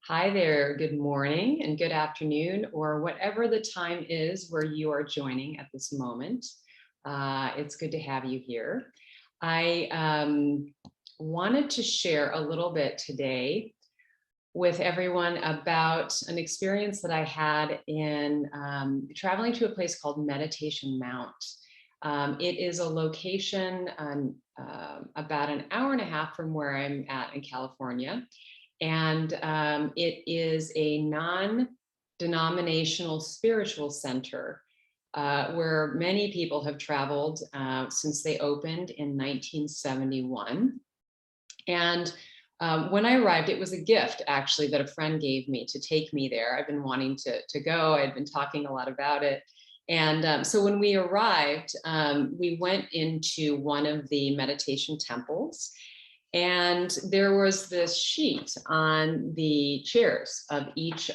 Hi there, good morning and good afternoon, or whatever the time is where you are joining at this moment. It's good to have you here. I wanted to share a little bit today with everyone about an experience that I had in traveling to a place called Meditation Mount. It is a location about an hour and a half from where I'm at in California. And it is a non-denominational spiritual center where many people have traveled since they opened in 1971. And when I arrived, it was a gift actually that a friend gave me to take me there. I've been wanting to go. I'd been talking a lot about it. And so when we arrived, we went into one of the meditation temples. And there was this sheet on the chairs of each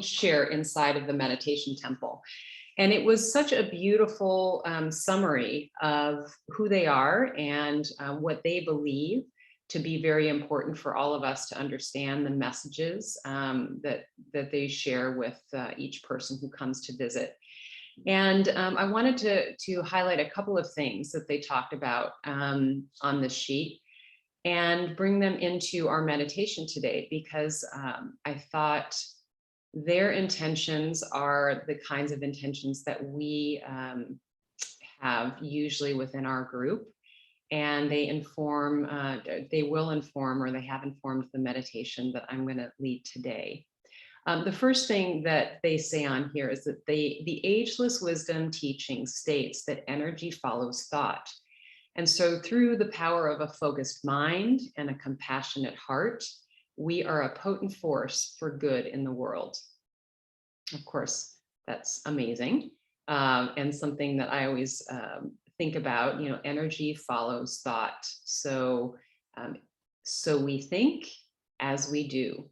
chair inside of the meditation temple. And it was such a beautiful summary of who they are and what they believe to be very important for all of us to understand the messages that they share with each person who comes to visit. And I wanted to highlight a couple of things that they talked about on this sheet and bring them into our meditation today, because I thought their intentions are the kinds of intentions that we have usually within our group. And they will inform, or they have informed the meditation that I'm going to lead today. The first thing that they say on here is that the ageless wisdom teaching states that energy follows thought. And so through the power of a focused mind and a compassionate heart, we are a potent force for good in the world. Of course, that's amazing. And something that I always think about, energy follows thought. So we think as we do.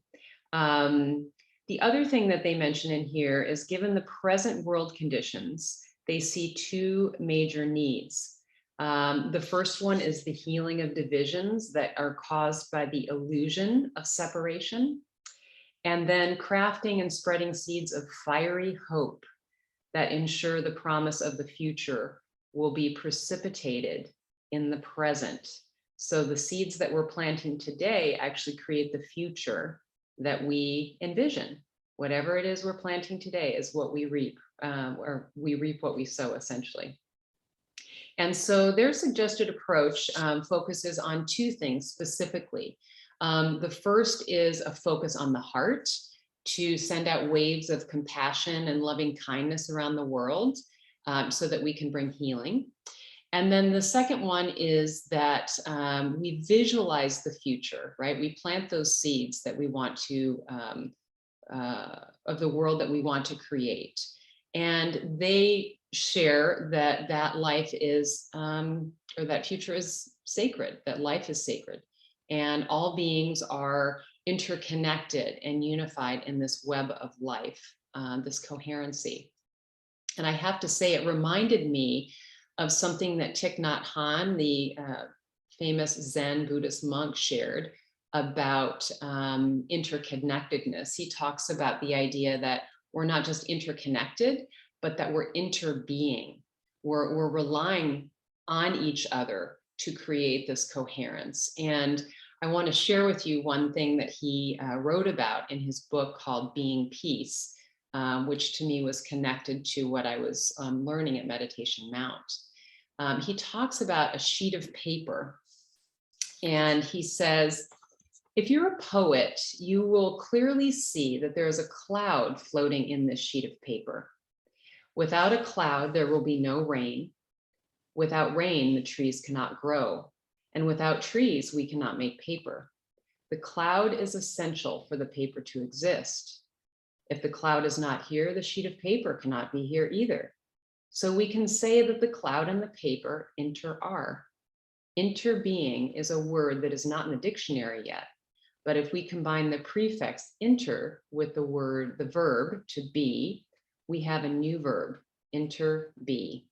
The other thing that they mention in here is, given the present world conditions, they see two major needs. The first one is the healing of divisions that are caused by the illusion of separation, and then crafting and spreading seeds of fiery hope that ensure the promise of the future will be precipitated in the present. So the seeds that we're planting today actually create the future that we envision. Whatever it is we're planting today is what we reap, or we reap what we sow, essentially. And so their suggested approach focuses on two things specifically. The first is a focus on the heart, to send out waves of compassion and loving kindness around the world so that we can bring healing. And then the second one is that we visualize the future, right? We plant those seeds that we want to, of the world that we want to create. And they share that life is, or that future is sacred, that life is sacred. And all beings are interconnected and unified in this web of life, this coherency. And I have to say, it reminded me of something that Thich Nhat Hanh, the famous Zen Buddhist monk, shared about interconnectedness. He talks about the idea that we're not just interconnected, but that we're interbeing. We're relying on each other to create this coherence. And I want to share with you one thing that he wrote about in his book called Being Peace, which to me was connected to what I was learning at Meditation Mount. He talks about a sheet of paper, and he says, if you're a poet, you will clearly see that there is a cloud floating in this sheet of paper. Without a cloud, there will be no rain. Without rain, the trees cannot grow. And without trees, we cannot make paper. The cloud is essential for the paper to exist. If the cloud is not here, the sheet of paper cannot be here either. So we can say that the cloud and the paper inter-are. Interbeing is a word that is not in the dictionary yet. But if we combine the prefix inter with the verb to be, we have a new verb, interbe.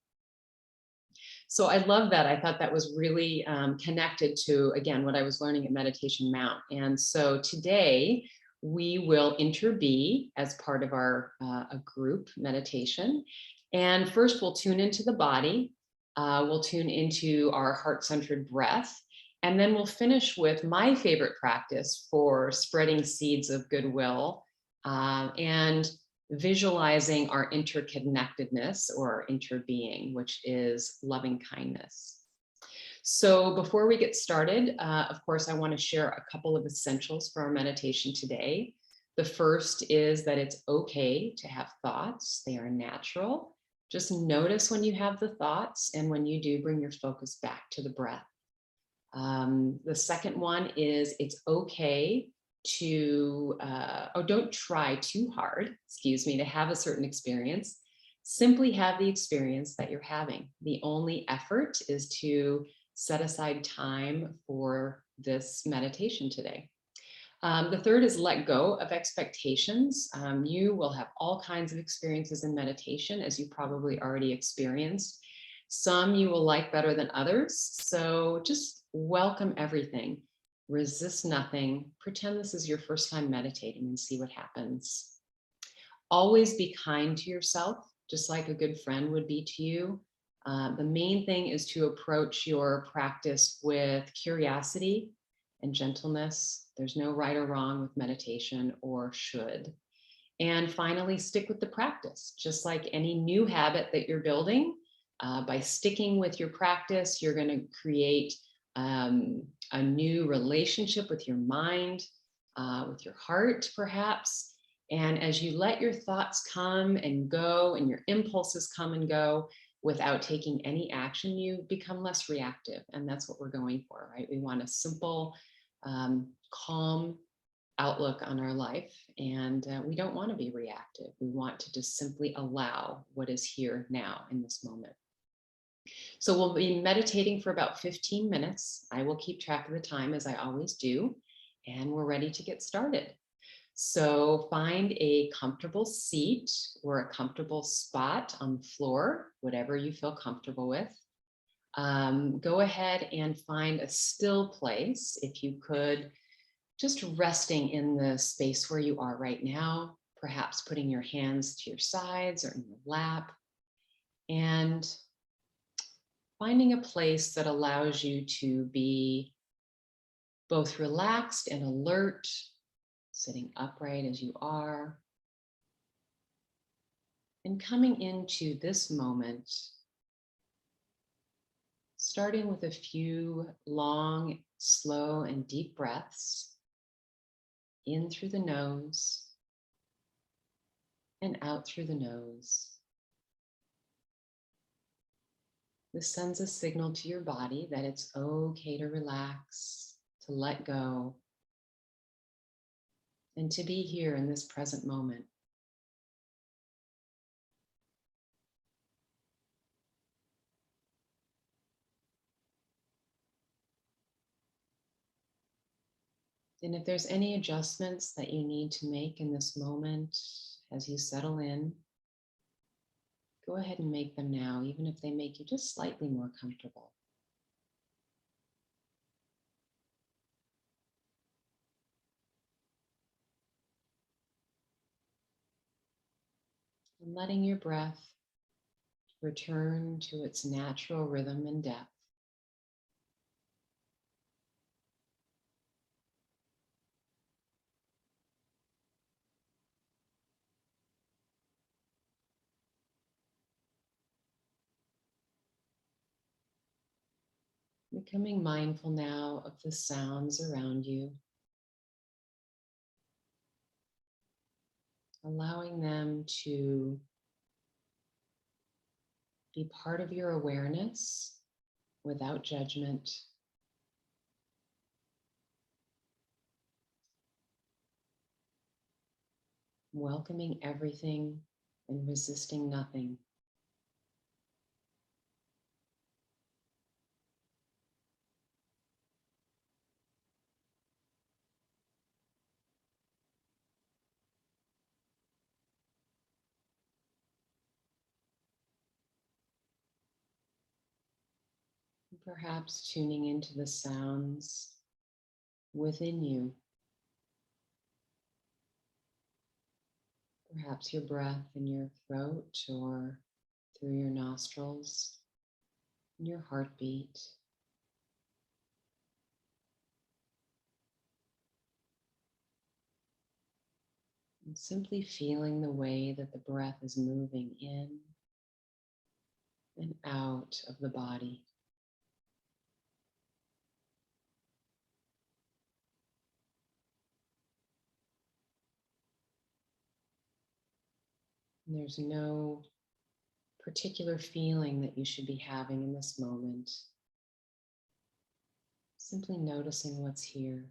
So I love that. I thought that was really connected to, again, what I was learning at Meditation Mount. And so today we will interbe as part of our a group meditation. And first we'll tune into the body. We'll tune into our heart-centered breath. And then we'll finish with my favorite practice for spreading seeds of goodwill and visualizing our interconnectedness or interbeing, which is loving kindness. So before we get started, of course, I want to share a couple of essentials for our meditation today. The first is that it's okay to have thoughts. They are natural. Just notice when you have the thoughts, and when you do, bring your focus back to the breath. The second one is it's okay to, don't try too hard, to have a certain experience. Simply have the experience that you're having. The only effort is to set aside time for this meditation today. The third is let go of expectations. You will have all kinds of experiences in meditation, as you probably already experienced. Some you will like better than others. So just welcome everything. Resist nothing. Pretend this is your first time meditating and see what happens. Always be kind to yourself, just like a good friend would be to you. The main thing is to approach your practice with curiosity and gentleness. There's no right or wrong with meditation or should. And finally, stick with the practice. Just like any new habit that you're building, by sticking with your practice, you're going to create a new relationship with your mind, with your heart, perhaps. And as you let your thoughts come and go and your impulses come and go without taking any action, you become less reactive. And that's what we're going for, right? We want a simple, calm outlook on our life. And we don't want to be reactive. We want to just simply allow what is here now in this moment. So we'll be meditating for about 15 minutes. I will keep track of the time as I always do, and we're ready to get started. So find a comfortable seat or a comfortable spot on the floor, whatever you feel comfortable with. Go ahead and find a still place, if you could, just resting in the space where you are right now, perhaps putting your hands to your sides or in your lap, and finding a place that allows you to be both relaxed and alert, sitting upright as you are, and coming into this moment, starting with a few long, slow, and deep breaths in through the nose and out through the nose. This sends a signal to your body that it's okay to relax, to let go, and to be here in this present moment. And if there's any adjustments that you need to make in this moment as you settle in, go ahead and make them now, even if they make you just slightly more comfortable. And letting your breath return to its natural rhythm and depth. Becoming mindful now of the sounds around you, allowing them to be part of your awareness without judgment. Welcoming everything and resisting nothing. Perhaps tuning into the sounds within you. Perhaps your breath in your throat or through your nostrils, and your heartbeat. And simply feeling the way that the breath is moving in and out of the body. And there's no particular feeling that you should be having in this moment. Simply noticing what's here.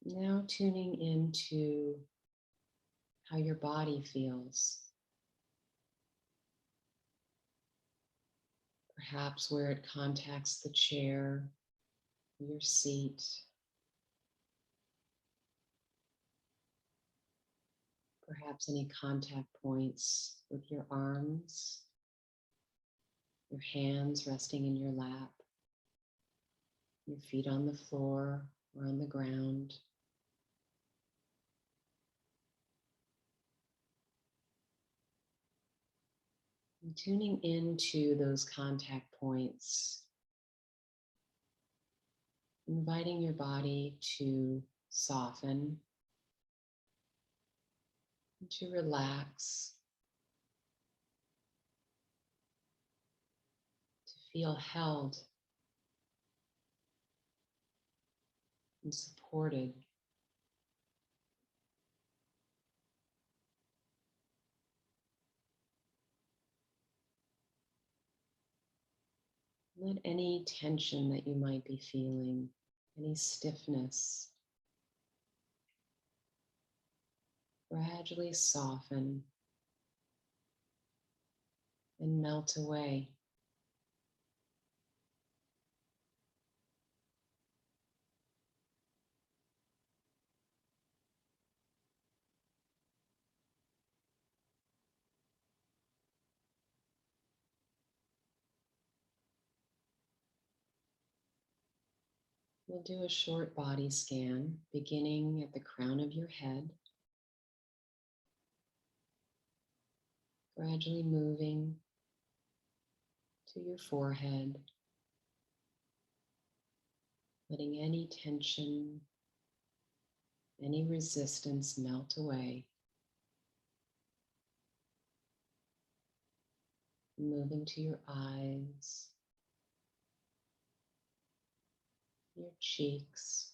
Now tuning into how your body feels. Perhaps where it contacts the chair, your seat. Perhaps any contact points with your arms, your hands resting in your lap, your feet on the floor or on the ground. And tuning into those contact points, inviting your body to soften, and to relax, to feel held and supported. Let any tension that you might be feeling, any stiffness, gradually soften and melt away. We'll do a short body scan, beginning at the crown of your head, gradually moving to your forehead, letting any tension, any resistance melt away. Moving to your eyes, your cheeks,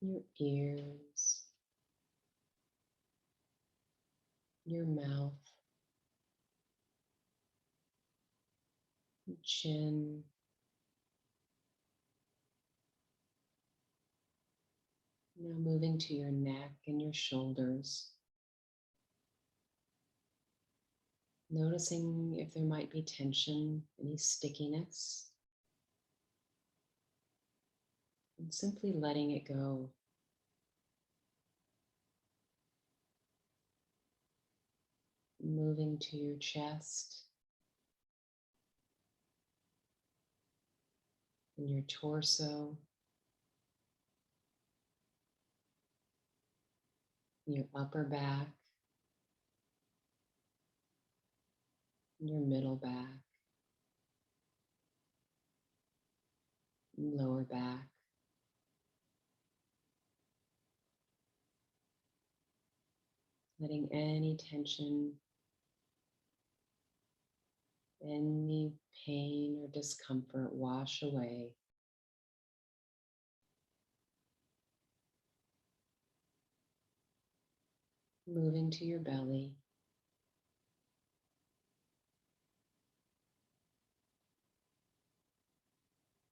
your ears, your mouth, your chin, now moving to your neck and your shoulders. Noticing if there might be tension, any stickiness, and simply letting it go. Moving to your chest and your torso, your upper back, your middle back, lower back. Letting any tension, any pain or discomfort wash away. moving to your belly.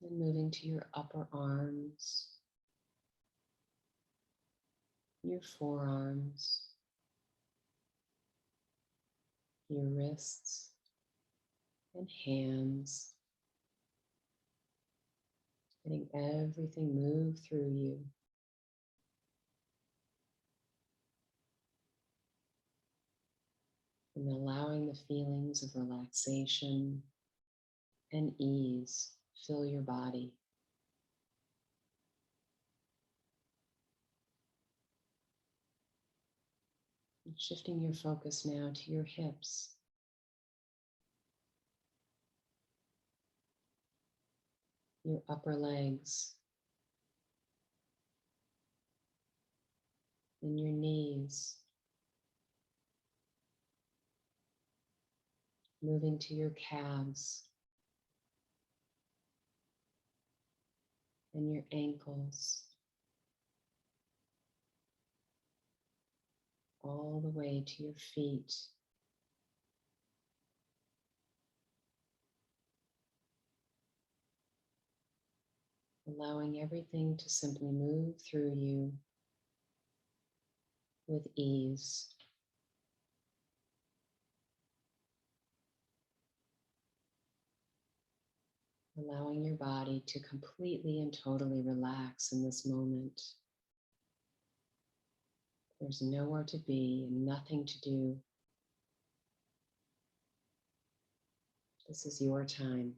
And moving to your upper arms, your forearms, your wrists and hands, letting everything move through you. And allowing the feelings of relaxation and ease fill your body. And shifting your focus now to your hips. Your upper legs and your knees. Moving to your calves and your ankles, all the way to your feet. Allowing everything to simply move through you with ease. Allowing your body to completely and totally relax in this moment. There's nowhere to be and nothing to do. This is your time.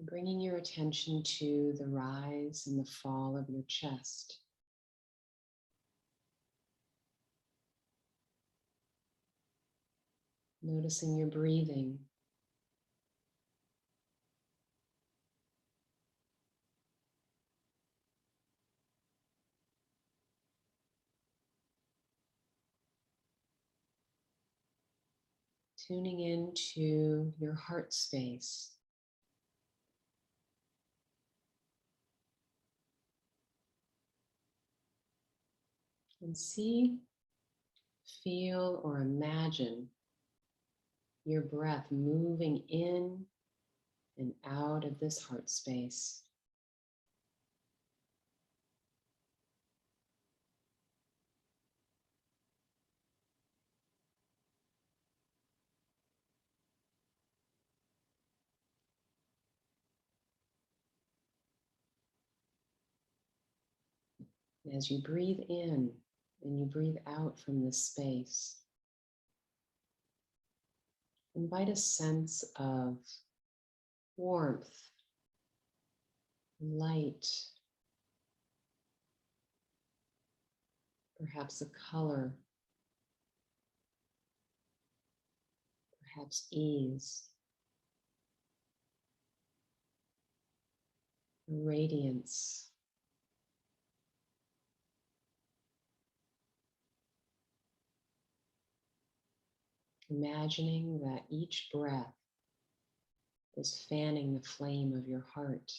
Bringing your attention to the rise and the fall of your chest. Noticing your breathing. Tuning into your heart space. And see, feel, or imagine your breath moving in and out of this heart space. And as you breathe in and you breathe out from this space, invite a sense of warmth, light, perhaps a color, perhaps ease, radiance. Imagining that each breath is fanning the flame of your heart.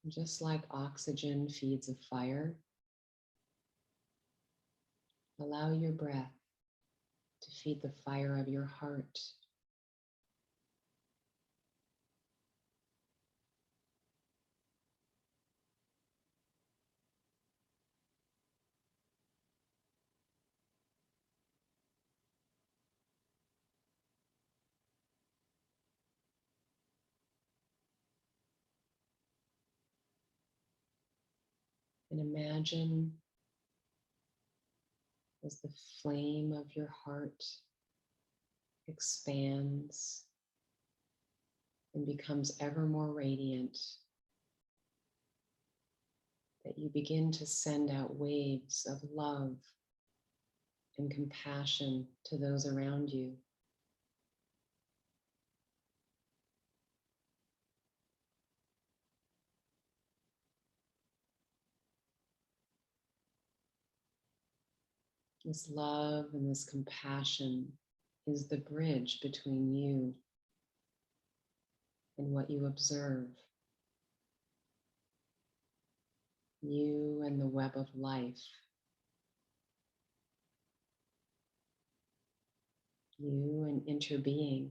Just like oxygen feeds a fire, allow your breath to feed the fire of your heart. And imagine as the flame of your heart expands and becomes ever more radiant, that you begin to send out waves of love and compassion to those around you. This love and this compassion is the bridge between you and what you observe, you and the web of life, you and interbeing.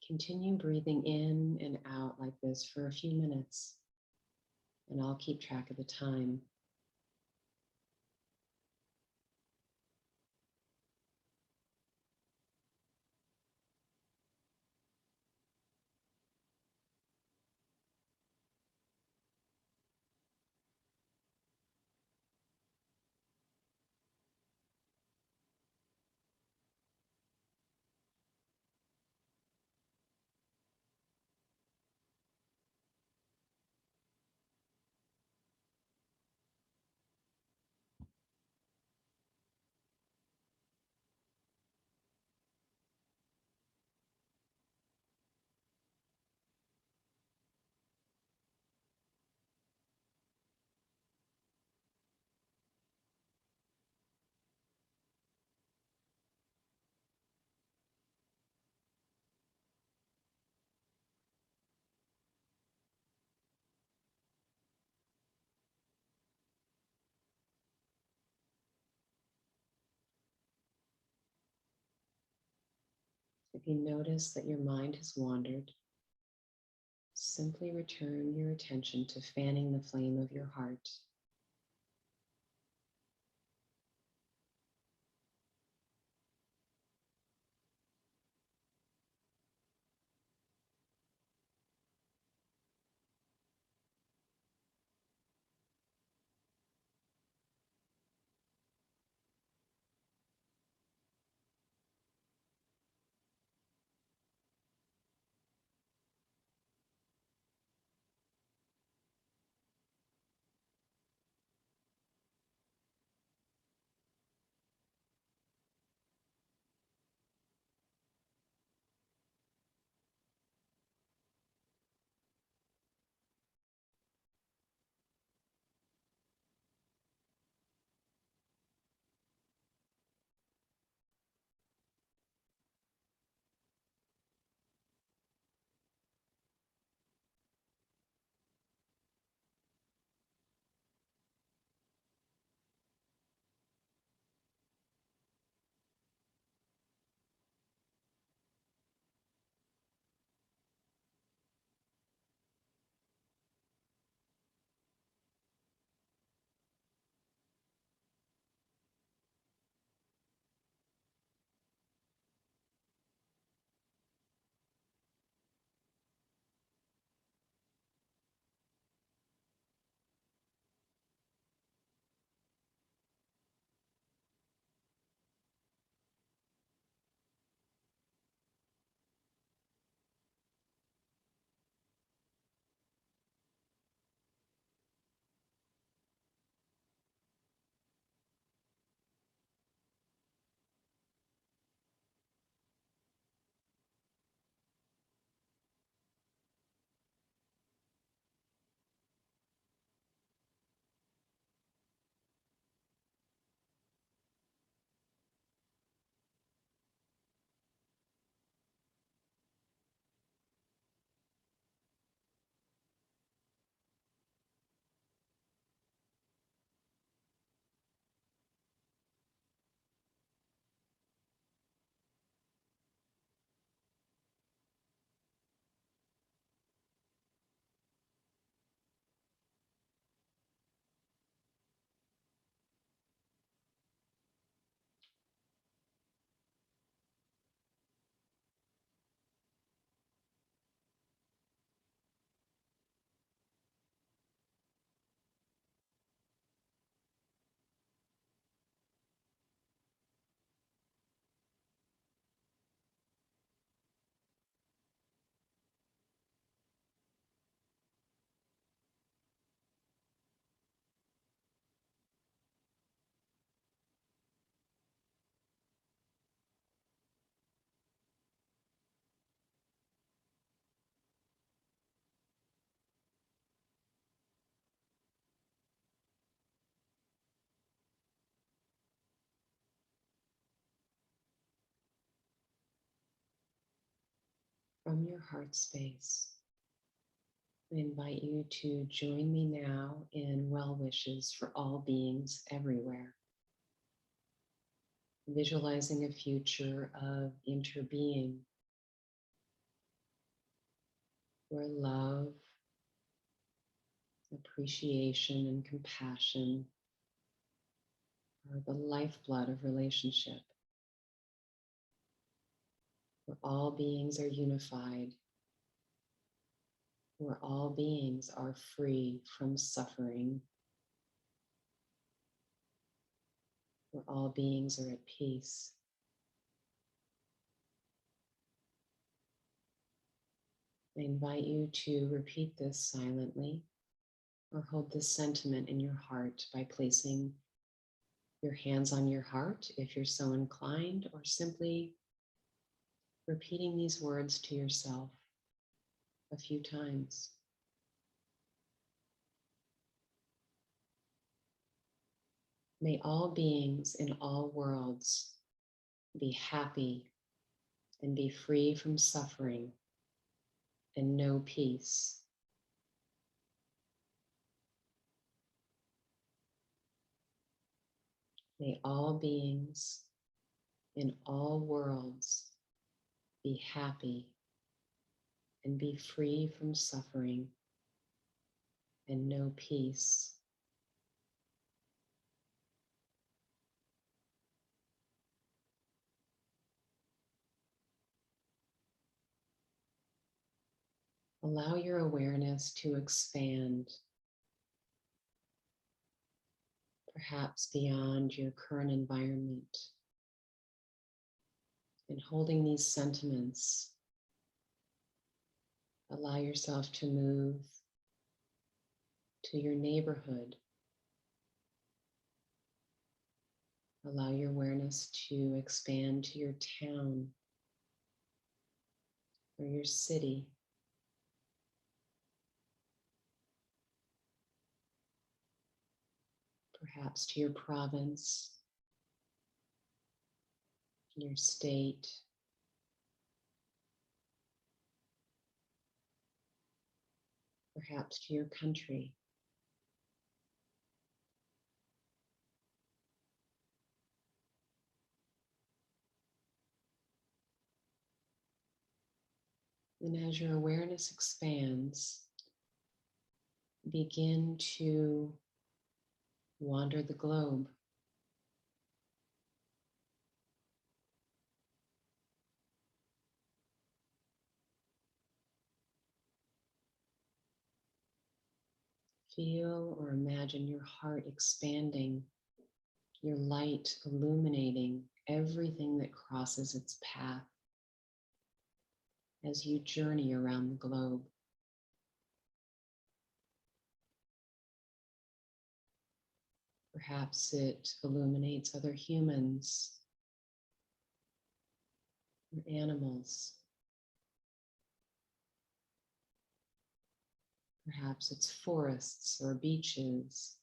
Continue breathing in and out like this for a few minutes, and I'll keep track of the time. If you notice that your mind has wandered, simply return your attention to fanning the flame of your heart. from your heart space. I invite you to join me now in well wishes for all beings everywhere. Visualizing a future of interbeing where love, appreciation, and compassion are the lifeblood of relationship, where all beings are unified, where all beings are free from suffering, where all beings are at peace. I invite you to repeat this silently or hold this sentiment in your heart by placing your hands on your heart if you're so inclined, or simply repeating these words to yourself a few times. May all beings in all worlds be happy and be free from suffering and know peace. May all beings in all worlds be happy and be free from suffering and know peace. Allow your awareness to expand, perhaps beyond your current environment. And holding these sentiments, allow yourself to move to your neighborhood. Allow your awareness to expand to your town or your city. Perhaps to your province, your state, perhaps to your country. And as your awareness expands, begin to wander the globe. Feel or imagine your heart expanding, your light illuminating everything that crosses its path as you journey around the globe. Perhaps it illuminates other humans or animals. Perhaps it's forests or beaches.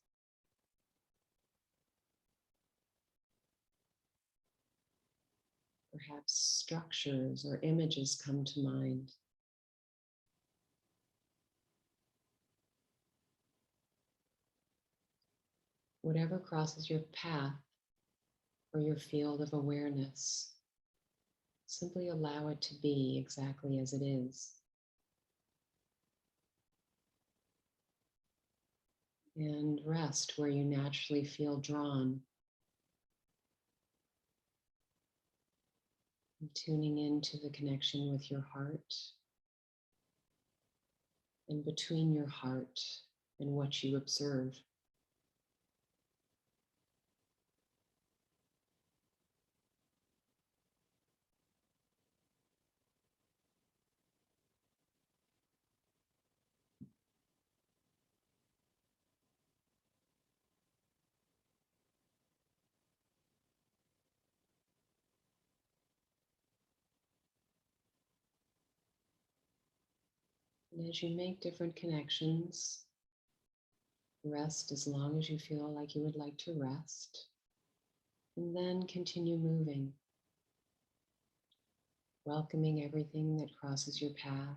Perhaps structures or images come to mind. Whatever crosses your path or your field of awareness, simply allow it to be exactly as it is. And rest where you naturally feel drawn. And tuning into the connection with your heart and between your heart and what you observe. And as you make different connections, rest as long as you feel like you would like to rest, and then continue moving. welcoming everything that crosses your path,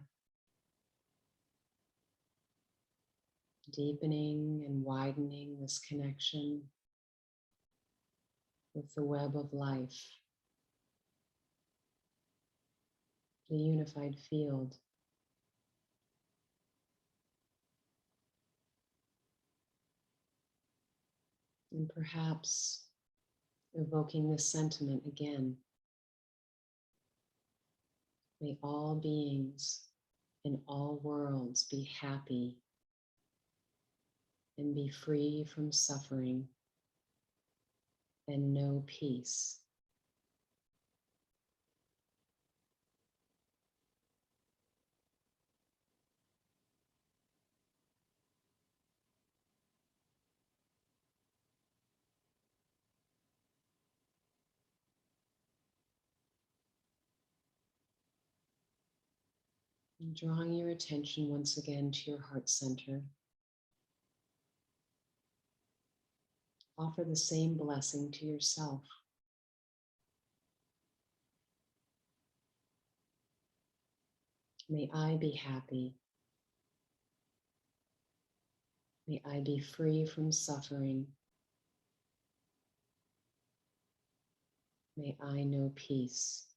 deepening and widening this connection with the web of life, the unified field. And perhaps evoking this sentiment again. May all beings in all worlds be happy and be free from suffering and know peace. And drawing your attention once again to your heart center, offer the same blessing to yourself. May I be happy. May I be free from suffering. May I know peace.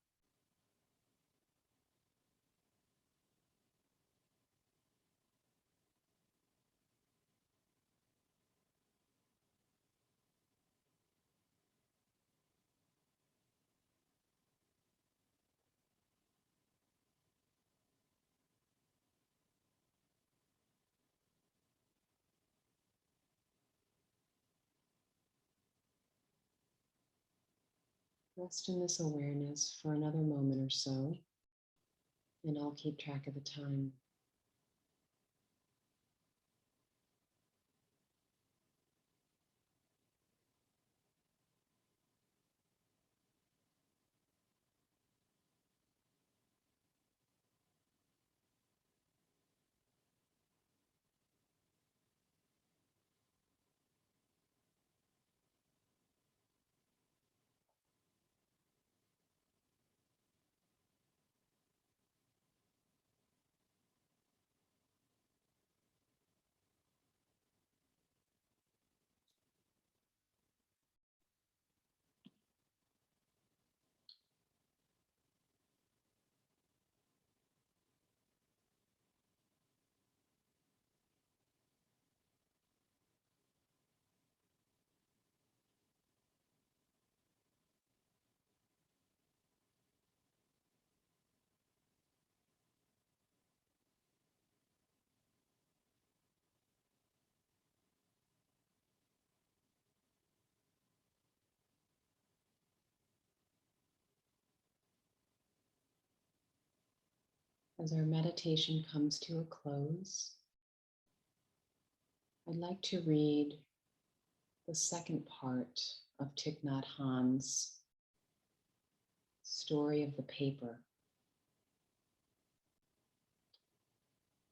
Rest in this awareness for another moment or so, and I'll keep track of the time. As our meditation comes to a close, I'd like to read the second part of Thich Nhat Hanh's story of the paper.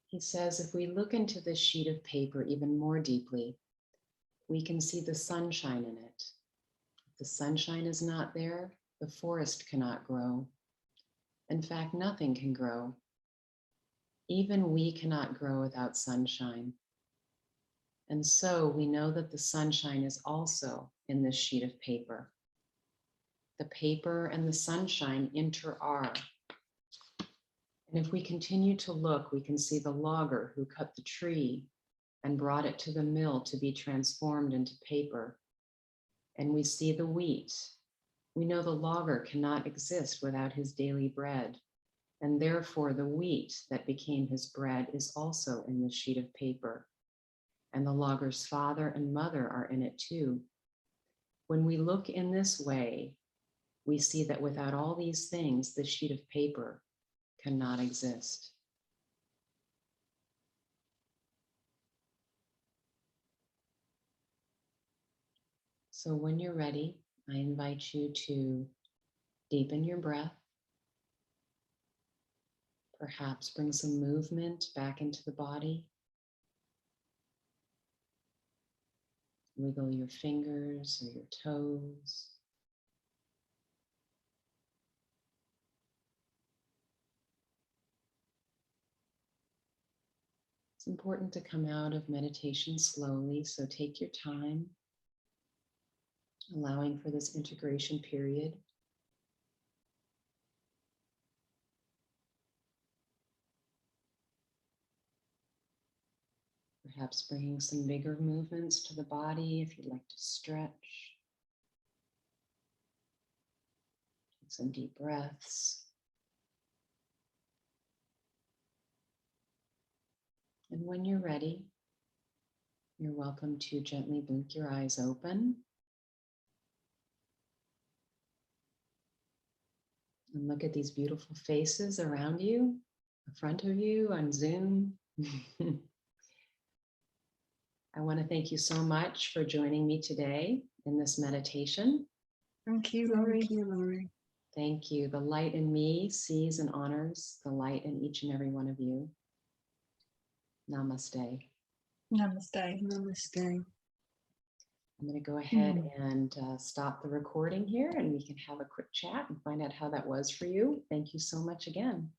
He says, if we look into this sheet of paper even more deeply, we can see the sunshine in it. If the sunshine is not there, the forest cannot grow. In fact, nothing can grow. Even we cannot grow without sunshine. And so we know that the sunshine is also in this sheet of paper. The paper and the sunshine inter-are. And if we continue to look, we can see the logger who cut the tree and brought it to the mill to be transformed into paper. And we see the wheat. We know the logger cannot exist without his daily bread. And therefore the wheat that became his bread is also in this sheet of paper. And the logger's father and mother are in it too. When we look in this way, we see that without all these things, the sheet of paper cannot exist. So when you're ready, I invite you to deepen your breath. Perhaps bring some movement back into the body. Wiggle your fingers or your toes. It's important to come out of meditation slowly, so take your time, allowing for this integration period. Perhaps bringing some bigger movements to the body if you'd like to stretch. Take some deep breaths. And when you're ready, you're welcome to gently blink your eyes open. And look at these beautiful faces around you, in front of you on Zoom. I want to thank you so much for joining me today in this meditation. Thank you, Laurie. Thank you, Laurie. Thank you. The light in me sees and honors the light in each and every one of you. Namaste. Namaste. Namaste. I'm going to go ahead and stop the recording here, and we can have a quick chat and find out how that was for you. Thank you so much again.